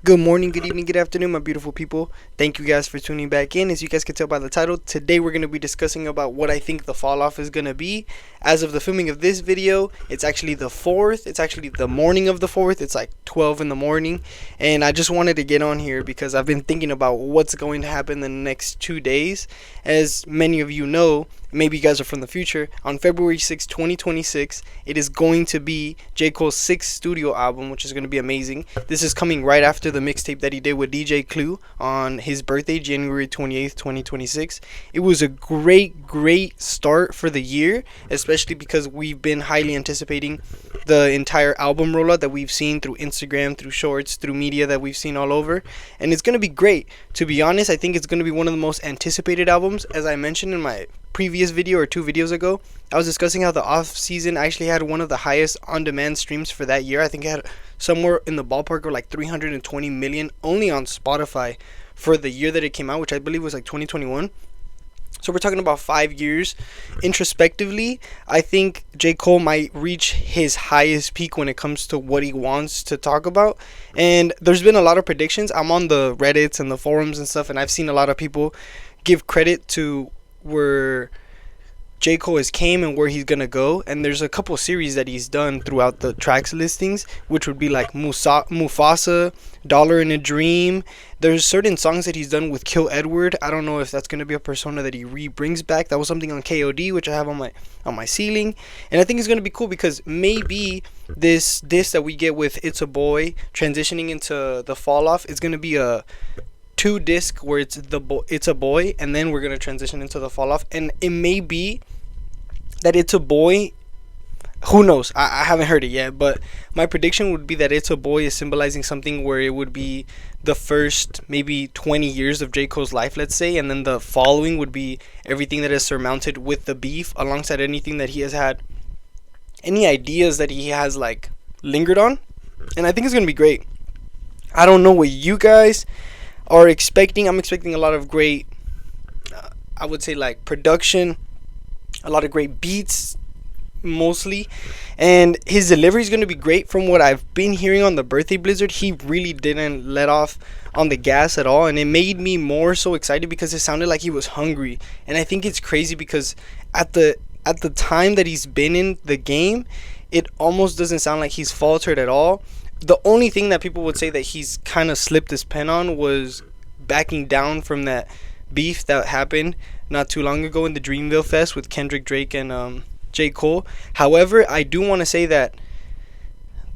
Good morning, good evening, good afternoon, my beautiful people. Thank you guys for tuning back in. As you guys can tell by the title, today we're going to be discussing about what I think the fall off is going to be. As of the filming of this video, it's actually the 4th. It's actually the morning of the 4th. It's like 12 in the morning. And I just wanted to get on here because I've been thinking about what's going to happen in the next 2 days. As many of you know, maybe you guys are from the future, on February 6, 2026, it is going to be J. Cole's 6th studio album, which is going to be amazing. This is coming right after the mixtape that he did with DJ Clue on his birthday, January 28th, 2026. It was a great start for the year, especially because we've been highly anticipating the entire album rollout that we've seen through Instagram, through shorts, through media that we've seen all over. And it's going to be great. To be honest, I think it's going to be one of the most anticipated albums. As I mentioned in my previous video or 2 videos ago, I was discussing how the off season actually had one of the highest on-demand streams for that year. I think it had somewhere in the ballpark of like 320 million only on Spotify for the year that it came out, which I believe was like 2021. So we're talking about 5 years. Introspectively, I think J. Cole might reach his highest peak when it comes to what he wants to talk about. And there's been a lot of predictions. I'm on the Reddits and the forums and stuff, and I've seen a lot of people give credit to where J. Cole has came and where he's gonna go, and there's a couple series that he's done throughout the tracks listings, which would be like Mufasa, Dollar in a Dream. There's certain songs that he's done with Kill Edward. I don't know if that's gonna be a persona that he brings back. That was something on KOD, which I have on my ceiling, and I think it's gonna be cool because maybe this that we get with It's a Boy transitioning into the fall off is gonna be a 2-disc where it's a boy, and then we're gonna transition into the fall off, and it may be that It's a Boy. Who knows? I haven't heard it yet, but my prediction would be that It's a Boy is symbolizing something where it would be the first maybe 20 years of J. Cole's life, let's say, and then the following would be everything that is surmounted with the beef, alongside anything that he has had, any ideas that he has like lingered on, and I think it's gonna be great. I don't know what you guys are expecting. I'm expecting a lot of great, I would say, like production, a lot of great beats mostly, and his delivery is going to be great. From what I've been hearing on the Birthday Blizzard, he really didn't let off on the gas at all, and it made me more so excited because it sounded like he was hungry. And I think it's crazy because at the time that he's been in the game, it almost doesn't sound like he's faltered at all. The only thing that people would say that he's kind of slipped his pen on was backing down from that beef that happened not too long ago in the Dreamville Fest with Kendrick, Drake, and J. Cole. However, I do want to say that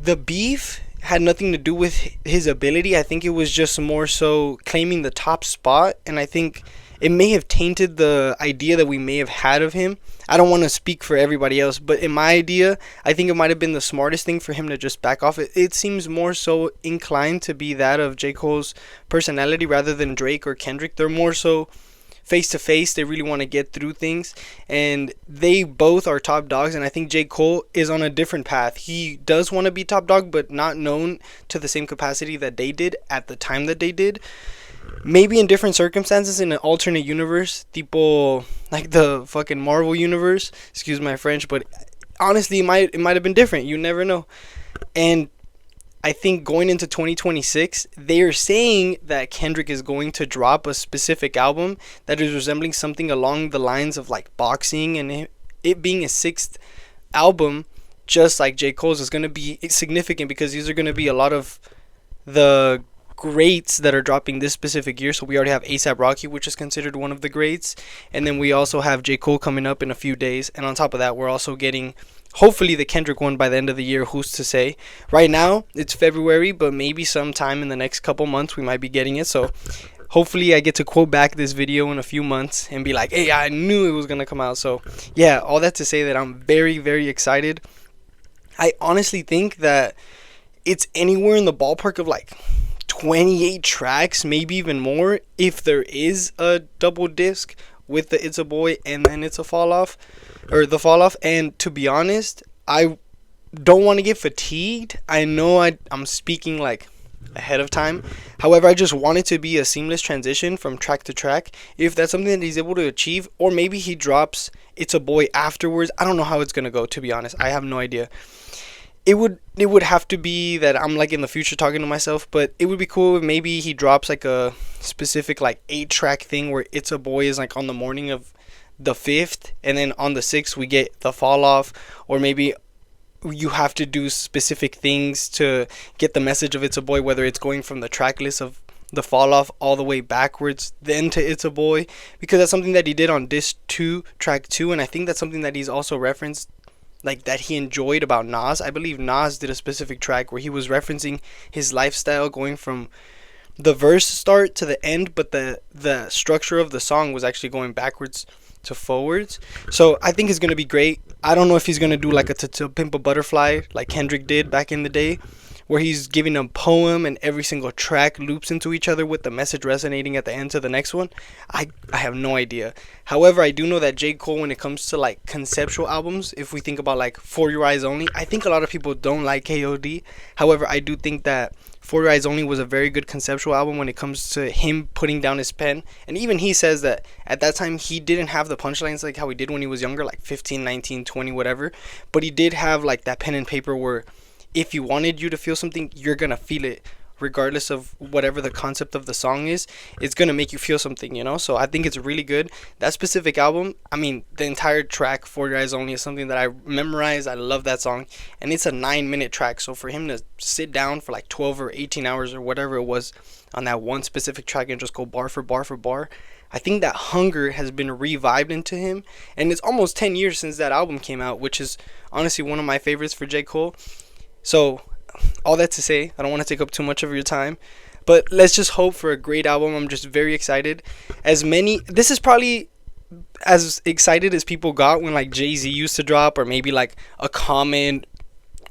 the beef had nothing to do with his ability. I think it was just more so claiming the top spot, and I think it may have tainted the idea that we may have had of him. I don't want to speak for everybody else, but in my idea, I think it might have been the smartest thing for him to just back off. It seems more so inclined to be that of J. Cole's personality rather than Drake or Kendrick. They're more so face to face. They really want to get through things, and they both are top dogs, and I think J. Cole is on a different path. He does want to be top dog, but not known to the same capacity that they did at the time that they did. Maybe in different circumstances, in an alternate universe, tipo like the fucking Marvel universe, excuse my French, but honestly, it might have been different. You never know. And I think going into 2026, they are saying that Kendrick is going to drop a specific album that is resembling something along the lines of like boxing, and it being a 6th album, just like J. Cole's, is going to be significant because these are going to be a lot of the greats that are dropping this specific year. So we already have A$AP Rocky, which is considered one of the greats, and then we also have J. Cole coming up in a few days, and on top of that, we're also getting hopefully the Kendrick one by the end of the year. Who's to say? Right now it's February, but maybe sometime in the next couple months we might be getting it. So hopefully I get to quote back this video in a few months and be like, hey, I knew it was gonna come out. So yeah, all that to say that I'm very excited. I honestly think that it's anywhere in the ballpark of like 28 tracks, maybe even more, if there is a double disc with the It's a Boy and then It's a Fall Off, or the Fall Off. And to be honest, I don't want to get fatigued. I know I'm speaking like ahead of time. However, I just want it to be a seamless transition from track to track. If that's something that he's able to achieve, or maybe he drops It's a Boy afterwards. I don't know how it's gonna go, to be honest. I have no idea. it would have to be that I'm like in the future talking to myself, but it would be cool if maybe he drops like a specific like 8-track thing where It's a Boy is like on the morning of the 5th, and then on the 6th we get the fall off, or maybe you have to do specific things to get the message of It's a Boy, whether it's going from the track list of the fall off all the way backwards then to It's a Boy, because that's something that he did on disc 2 track 2, and I think that's something that he's also referenced, like that he enjoyed about Nas. I believe Nas did a specific track where he was referencing his lifestyle going from the verse start to the end, but the structure of the song was actually going backwards to forwards. So I think it's gonna be great. I don't know if he's gonna do like a To Pimp a Butterfly like Kendrick did back in the day, where he's giving a poem and every single track loops into each other with the message resonating at the end to the next one. I have no idea. However, I do know that J. Cole, when it comes to like conceptual albums, if we think about like For Your Eyes Only, I think a lot of people don't like KOD. However, I do think that For Your Eyes Only was a very good conceptual album when it comes to him putting down his pen. And even he says that at that time he didn't have the punchlines like how he did when he was younger, like 15, 19, 20, whatever. But he did have like that pen and paper where if he wanted you to feel something, you're gonna feel it regardless of whatever the concept of the song is. It's gonna make you feel something, you know. So I think it's really good. That specific album, I mean, the entire track For Your Eyes Only is something that I memorized. I love that song, and it's a 9-minute track. So for him to sit down for like 12 or 18 hours or whatever it was on that one specific track and just go bar for bar for bar, I think that hunger has been revived into him. And it's almost 10 years since that album came out, which is honestly one of my favorites for J. Cole. So all that to say, I don't want to take up too much of your time, but let's just hope for a great album. I'm just very excited. This is probably as excited as people got when like Jay-Z used to drop, or maybe like a Common,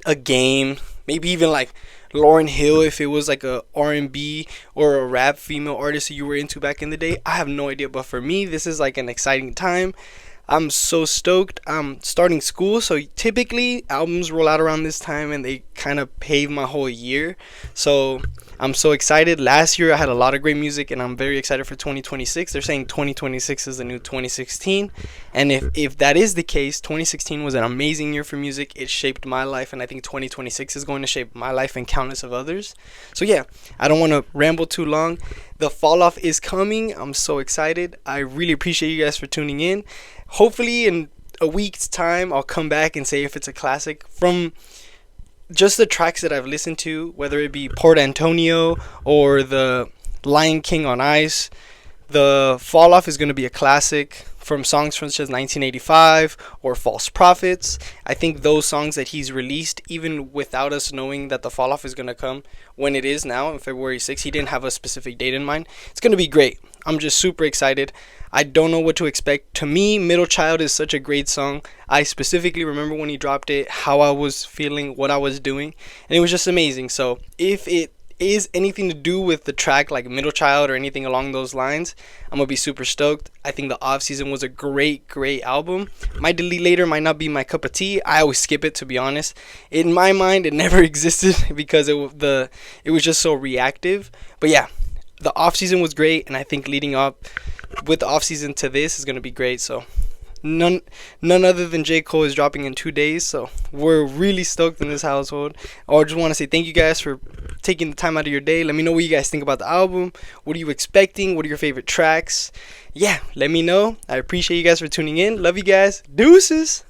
a Game, maybe even like Lauryn Hill if it was like a R&B or a rap female artist that you were into back in the day. I have no idea, but for me this is like an exciting time. I'm so stoked. I'm starting school, so typically albums roll out around this time and they kind of pave my whole year. So I'm so excited. Last year I had a lot of great music, and I'm very excited for 2026. They're saying 2026 is the new 2016. And if that is the case, 2016 was an amazing year for music. It shaped my life, and I think 2026 is going to shape my life and countless of others. So yeah, I don't want to ramble too long. The fall off is coming. I'm so excited. I really appreciate you guys for tuning in. Hopefully in a week's time I'll come back and say if it's a classic from just the tracks that I've listened to, whether it be Port Antonio or the Lion King on Ice. The fall off is going to be a classic from songs such as 1985 or False Prophets. I think those songs that he's released, even without us knowing that the fall off is going to come when it is now on February 6th, he didn't have a specific date in mind. It's going to be great. I'm just super excited. I don't know what to expect. To me, Middle Child is such a great song. I specifically remember when he dropped it, how I was feeling, what I was doing, and it was just amazing. So if it is anything to do with the track like Middle Child or anything along those lines, I'm gonna be super stoked. I think the Off Season was a great album. My Delete Later might not be my cup of tea. I always skip it, to be honest. In my mind it never existed because it was just so reactive. But yeah, the Off Season was great, and I think leading up with the Off Season to this is gonna be great. So none other than J. Cole is dropping in 2 days, so we're really stoked in this household. I just want to say thank you guys for taking the time out of your day. Let me know what you guys think about the album. What are you expecting? What are your favorite tracks? Yeah, let me know. I appreciate you guys for tuning in. Love you guys. Deuces.